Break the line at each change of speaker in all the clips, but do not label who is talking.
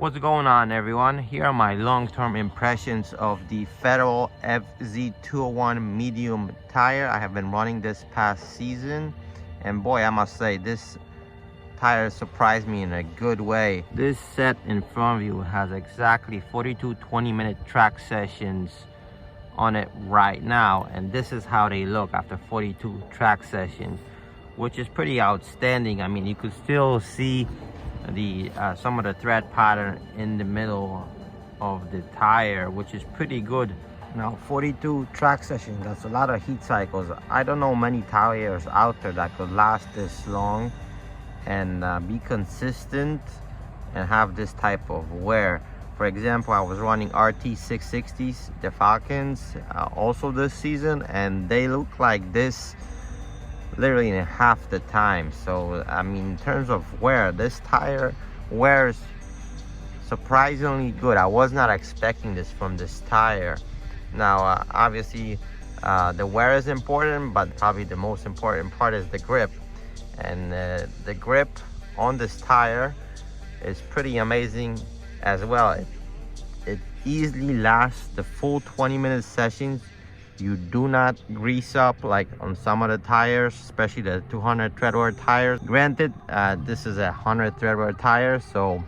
What's going on, everyone? Here are my long-term impressions of the Federal Fz201 medium tire. I have been running this past season, and boy, I must say this tire surprised me in a good way. This set in front of you has exactly 42 20-minute track sessions on it right now, and this is how they look after 42 track sessions, which is pretty outstanding. I mean, you could still see the some of the thread pattern in the middle of the tire, which is pretty good. Now 42 track sessions, that's a lot of heat cycles. I don't know many tires out there that could last this long and be consistent and have this type of wear. For example, I was running RT 660s, the Falcons, also this season, and they look like this literally in half the time. So I mean, in terms of wear, this tire wears surprisingly good. I was not expecting this from this tire. Now obviously the wear is important, but probably the most important part is the grip, and the grip on this tire is pretty amazing as well. It easily lasts the full 20-minute sessions. You do not grease up like on some of the tires, especially the 200 tread wear tires. Granted, this is a 100 tread wear tire, so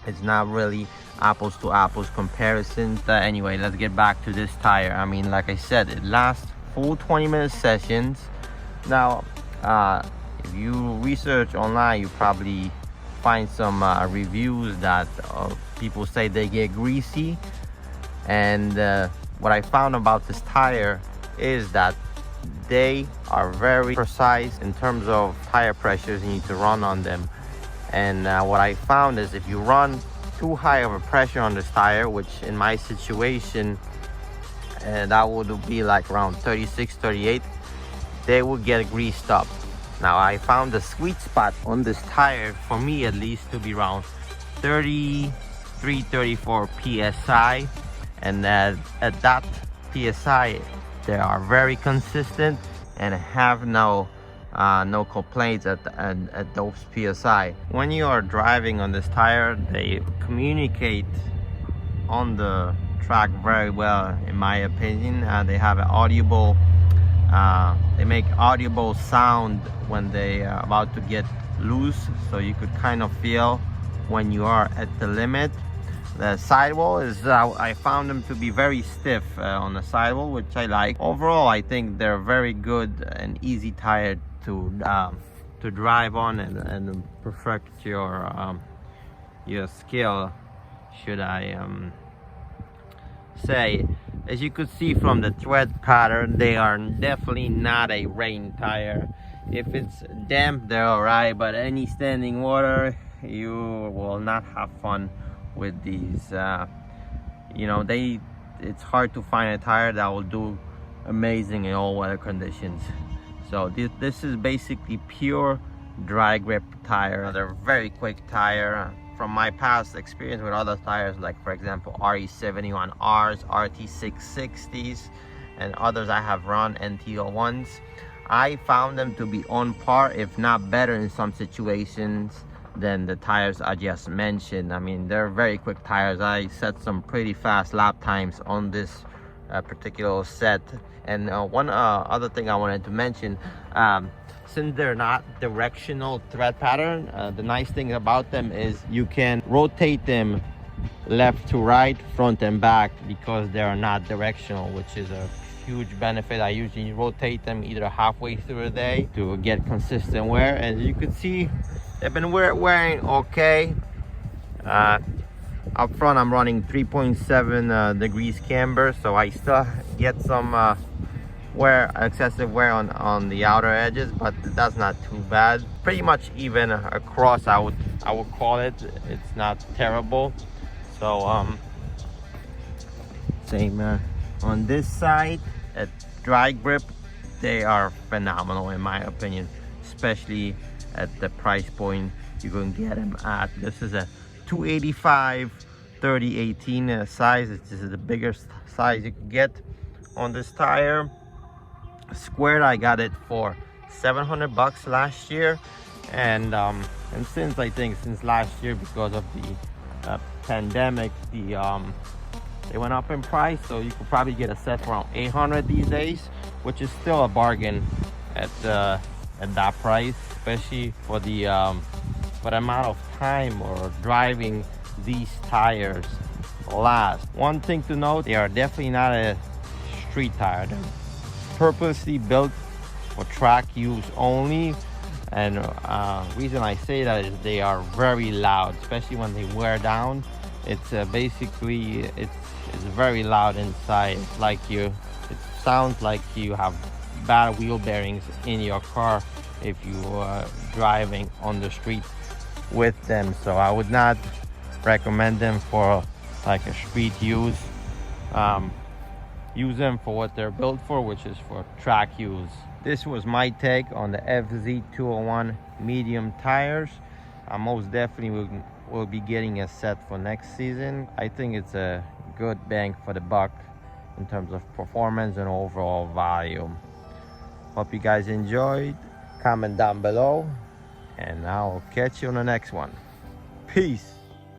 it's not really apples to apples comparison. Anyway, let's get back to this tire. I mean, like I said, it lasts full 20-minute sessions. Now, if you research online, you probably find some reviews that people say they get greasy, and what I found about this tire is that they are very precise in terms of tire pressures you need to run on them. And what I found is if you run too high of a pressure on this tire, which in my situation that would be like around 36, 38, they would get greased up. Now I found the sweet spot on this tire, for me at least, to be around 33, 34 psi. And at that psi, they are very consistent and have no complaints at those psi. When you are driving on this tire, they communicate on the track very well, in my opinion. They have an audible, they make audible sound when they are about to get loose, so you could kind of feel when you are at the limit. The sidewall is, I found them to be very stiff on the sidewall, which I like. Overall, I think they're very good and easy tire to drive on and perfect your skill, should I say. As you could see from the thread pattern, they are definitely not a rain tire. If it's damp, they're alright, but any standing water, you will not have fun with these. You know, it's hard to find a tire that will do amazing in all weather conditions. So this is basically pure dry grip tire. They're a very quick tire. From my past experience with other tires, like for example RE71Rs, RT660s, and others I have run, NT01s, I found them to be on par, if not better in some situations, than the tires I just mentioned. I mean, they're very quick tires. I set some pretty fast lap times on this particular set. And one other thing I wanted to mention, since they're not directional thread pattern, the nice thing about them is you can rotate them left to right, front and back, because they are not directional, which is a huge benefit. I usually rotate them either halfway through the day to get consistent wear. As you can see, they've been wearing okay. Up front, I'm running 3.7 degrees camber, so I still get some excessive wear on the outer edges, but that's not too bad. Pretty much even across, I would call it. It's not terrible. So same on this side. At dry grip, they are phenomenal in my opinion, especially at the price point you can get them at. This is a 285 3018 size. This is the biggest size you can get on this tire. Squared, I got it for $700 last year, and since last year, because of the pandemic, they went up in price, so you could probably get a set for around 800 these days, which is still a bargain at that price, especially for the amount of time or driving these tires last. One thing to note, they are definitely not a street tire. They're purposely built for track use only, and reason I say that is they are very loud, especially when they wear down. It's basically it's very loud inside. It's like it sounds like you have bad wheel bearings in your car if you are driving on the street with them. So I would not recommend them for like a street use. Use them for what they're built for, which is for track use. This was my take on the Fz201 medium tires. I most definitely will be getting a set for next season. I think it's a good bang for the buck in terms of performance and overall value. Hope you guys enjoyed. Comment down below, and I'll catch you on the next one. Peace.